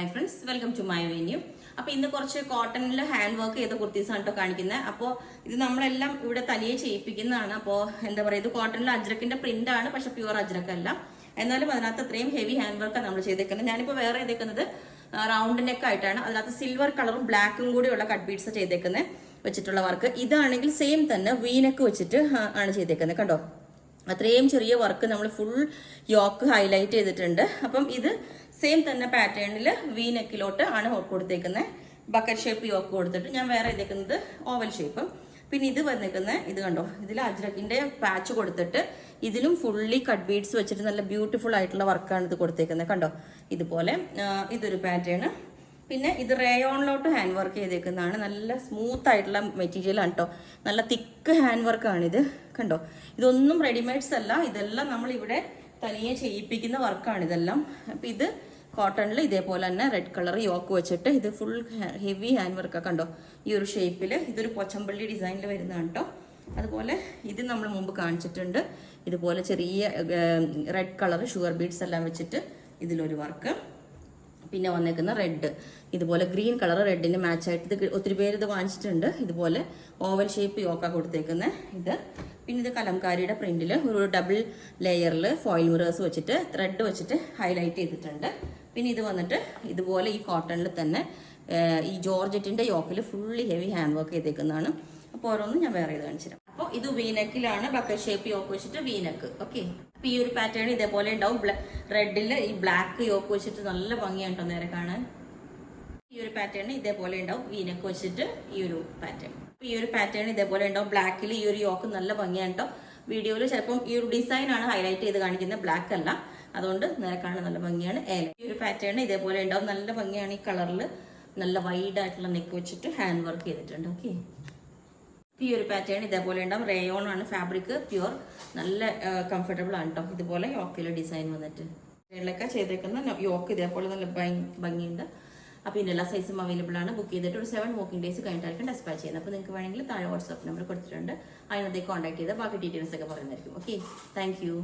Hi friends, welcome to my venue. അപ്പോൾ ഇന്ന് കുറച്ച് കോട്ടണിൽ ഹാൻഡ് വർക്ക് ചെയ്ത കുർത്തീസാണ് കേട്ടോ കാണിക്കുന്നത്. അപ്പോൾ ഇത് നമ്മളെല്ലാം ഇവിടെ തനിയെ ചെയ്യിപ്പിക്കുന്നതാണ്. അപ്പോൾ എന്താ പറയുക, ഇത് കോട്ടണിൽ അജ്രക്കിന്റെ പ്രിന്റ് ആണ്, പക്ഷെ പ്യുവർ അജ്രക്കല്ല. എന്നാലും അതിനകത്ത് അത്രയും ഹെവി ഹാൻഡ് വർക്കാണ് നമ്മൾ ചെയ്തേക്കുന്നത്. ഞാനിപ്പോൾ വേറെ ചെയ്തേക്കുന്നത് റൗണ്ട് നെക്ക് ആയിട്ടാണ്. അതിനകത്ത് സിൽവർ കളറും ബ്ലാക്കും കൂടിയുള്ള കട്ട് ബീഡ്സ് ചെയ്തേക്കുന്നത് വെച്ചിട്ടുള്ള വർക്ക്. ഇതാണെങ്കിൽ സെയിം തന്നെ വീനക്ക് വെച്ചിട്ട് ആണ് ചെയ്തേക്കുന്നത്. കണ്ടോ, അത്രയും ചെറിയ വർക്ക് നമ്മൾ ഫുൾ യോക്ക് ഹൈലൈറ്റ് ചെയ്തിട്ടുണ്ട്. അപ്പം ഇത് സെയിം തന്നെ പാറ്റേണിൽ വി നെക്കിലോട്ട് ആണ് കൊടുത്തേക്കുന്നത്. ബക്കറ്റ് ഷേപ്പ് യോക്ക് കൊടുത്തിട്ട് ഞാൻ വേറെ ചെയ്തേക്കുന്നത് ഓവൽ ഷേപ്പ്. പിന്നെ ഇത് വന്നിരിക്കുന്നത് ഇത് കണ്ടോ, ഇതിൽ അജ്രക്കിന്റെ പാച്ച് കൊടുത്തിട്ട് ഇതിലും ഫുള്ളി കട്ട് ബീഡ്സ് വെച്ചിട്ട് നല്ല ബ്യൂട്ടിഫുൾ ആയിട്ടുള്ള വർക്കാണ് ഇത് കൊടുത്തേക്കുന്നത്. കണ്ടോ, ഇതുപോലെ ഇതൊരു പാറ്റേൺ. പിന്നെ ഇത് റേയോണിലോട്ട് ഹാൻഡ് വർക്ക് ചെയ്തേക്കുന്നതാണ്. നല്ല സ്മൂത്ത് ആയിട്ടുള്ള മെറ്റീരിയൽ ആണ് കേട്ടോ, നല്ല തിക്ക് ഹാൻഡ് വർക്കാണ് ഇത്. കണ്ടോ, ഇതൊന്നും റെഡിമെയ്ഡ്സ് അല്ല, ഇതെല്ലാം നമ്മൾ ഇവിടെ തനിയെ ചെയ്യിപ്പിക്കുന്ന വർക്കാണ് ഇതെല്ലാം. അപ്പം ഇത് കോട്ടണിൽ ഇതേപോലെ തന്നെ റെഡ് കളർ യോക്ക് വെച്ചിട്ട് ഇത് ഫുൾ ഹെവി ഹാൻഡ് വർക്കാണ്. കണ്ടോ, ഈ ഒരു ഷേപ്പിൽ ഇതൊരു പൊച്ചമ്പള്ളി ഡിസൈനിൽ വരുന്നതാണ് കേട്ടോ. അതുപോലെ ഇത് നമ്മൾ മുമ്പ് കാണിച്ചിട്ടുണ്ട്. ഇതുപോലെ ചെറിയ റെഡ് കളർ ഷുഗർ ബീഡ്സ് എല്ലാം വെച്ചിട്ട് ഇതിലൊരു വർക്ക്. പിന്നെ വന്നേക്കുന്ന റെഡ്, ഇതുപോലെ ഗ്രീൻ കളർ റെഡിന് മാച്ചായിട്ട് ഇത് ഒത്തിരി പേര് ഇത് വാങ്ങിച്ചിട്ടുണ്ട്. ഇതുപോലെ ഓവൽ ഷേപ്പ് യോക്ക കൊടുത്തേക്കുന്നത് ഇത്. പിന്നെ ഇത് കലംകാരിയുടെ പ്രിന്റിൽ ഒരു ഡബിൾ ലെയറിൽ ഫോയിൽ മിറേഴ്സ് വെച്ചിട്ട് ത്രെഡ് വെച്ചിട്ട് ഹൈലൈറ്റ് ചെയ്തിട്ടുണ്ട്. പിന്നെ ഇത് വന്നിട്ട് ഇതുപോലെ ഈ കോട്ടണിൽ തന്നെ ഈ ജോർജറ്റിന്റെ യോക്കിൽ ഫുള്ളി ഹെവി ഹാൻഡ് വർക്ക് ചെയ്തേക്കുന്നതാണ്. അപ്പോൾ ഓരോന്നും ഞാൻ വേറെ ഇത് കാണിച്ചു തരാം. അപ്പോൾ ഇത് വീനെക്കിലാണ്, ബക്കറ്റ് ഷേപ്പ് യോക്ക് വെച്ചിട്ട് വീനെക്ക്. ഓക്കെ, അപ്പൊ ഈ ഒരു പാറ്റേൺ ഇതേപോലെ ഉണ്ടാവും. റെഡിൽ ഈ ബ്ലാക്ക് യോക്ക് വെച്ചിട്ട് നല്ല ഭംഗിയാണ് കേട്ടോ നേരെ കാണാൻ. ഈ ഒരു പാറ്റേൺ ഇതേപോലെ ഉണ്ടാവും, വീനെക്ക് വെച്ചിട്ട് ഈ ഒരു പാറ്റേൺ. ഈ ഒരു പാറ്റേൺ ഇതേപോലെ ഉണ്ടാവും. ബ്ലാക്കിൽ ഈ ഒരു യോക്ക് നല്ല ഭംഗിയാണ് കേട്ടോ. വീഡിയോയിൽ ചിലപ്പം ഈ ഒരു ഡിസൈൻ ആണ് ഹൈലൈറ്റ് ചെയ്ത് കാണിക്കുന്നത്, ബ്ലാക്ക് അല്ല. അതുകൊണ്ട് നേരെ കാണാൻ നല്ല ഭംഗിയാണ്. ഈ ഒരു പാറ്റേൺ ഇതേപോലെ ഉണ്ടാവും, നല്ല ഭംഗിയാണ്. ഈ കളറിൽ നല്ല വൈഡ് ആയിട്ടുള്ള നെക്ക് വെച്ചിട്ട് ഹാൻഡ് വർക്ക് ചെയ്തിട്ടുണ്ട്. ഓക്കെ, ഈ ഒരു പാറ്റേൺ ഇതേപോലെ ഉണ്ടാവും. റേയോൺ ആണ് ഫാബ്രിക്, പ്യുവർ, നല്ല കംഫർട്ടബിൾ ആണ് കേട്ടോ. ഇതുപോലെ യോക്കിൽ ഡിസൈൻ വന്നിട്ട് ഇതിലൊക്കെ ചെയ്തേക്കുന്ന യോക്ക് ഇതേപോലെ നല്ല ഭംഗിയുണ്ട്. അപ്പോൾ ഇതിൻ്റെ സൈസും അവൈലബിൾ ആണ്. ബുക്ക് ചെയ്തിട്ട് ഒരു 7 വർക്കിംഗ് ഡേയ്സ് കഴിഞ്ഞിട്ടായിരിക്കും ഡെസ്പാച്ച് ചെയ്യുന്നത്. അപ്പോൾ നിങ്ങൾക്ക് വേണമെങ്കിൽ താഴെ വാട്സ്ആപ്പ് നമ്പർ കൊടുത്തിട്ടുണ്ട്, അതിനകത്തേക്ക് കോൺടാക്ട് ചെയ്താൽ ബാക്കി ഡീറ്റെയിൽസ് ഒക്കെ പറയുന്നതായിരിക്കും. Okay, thank you.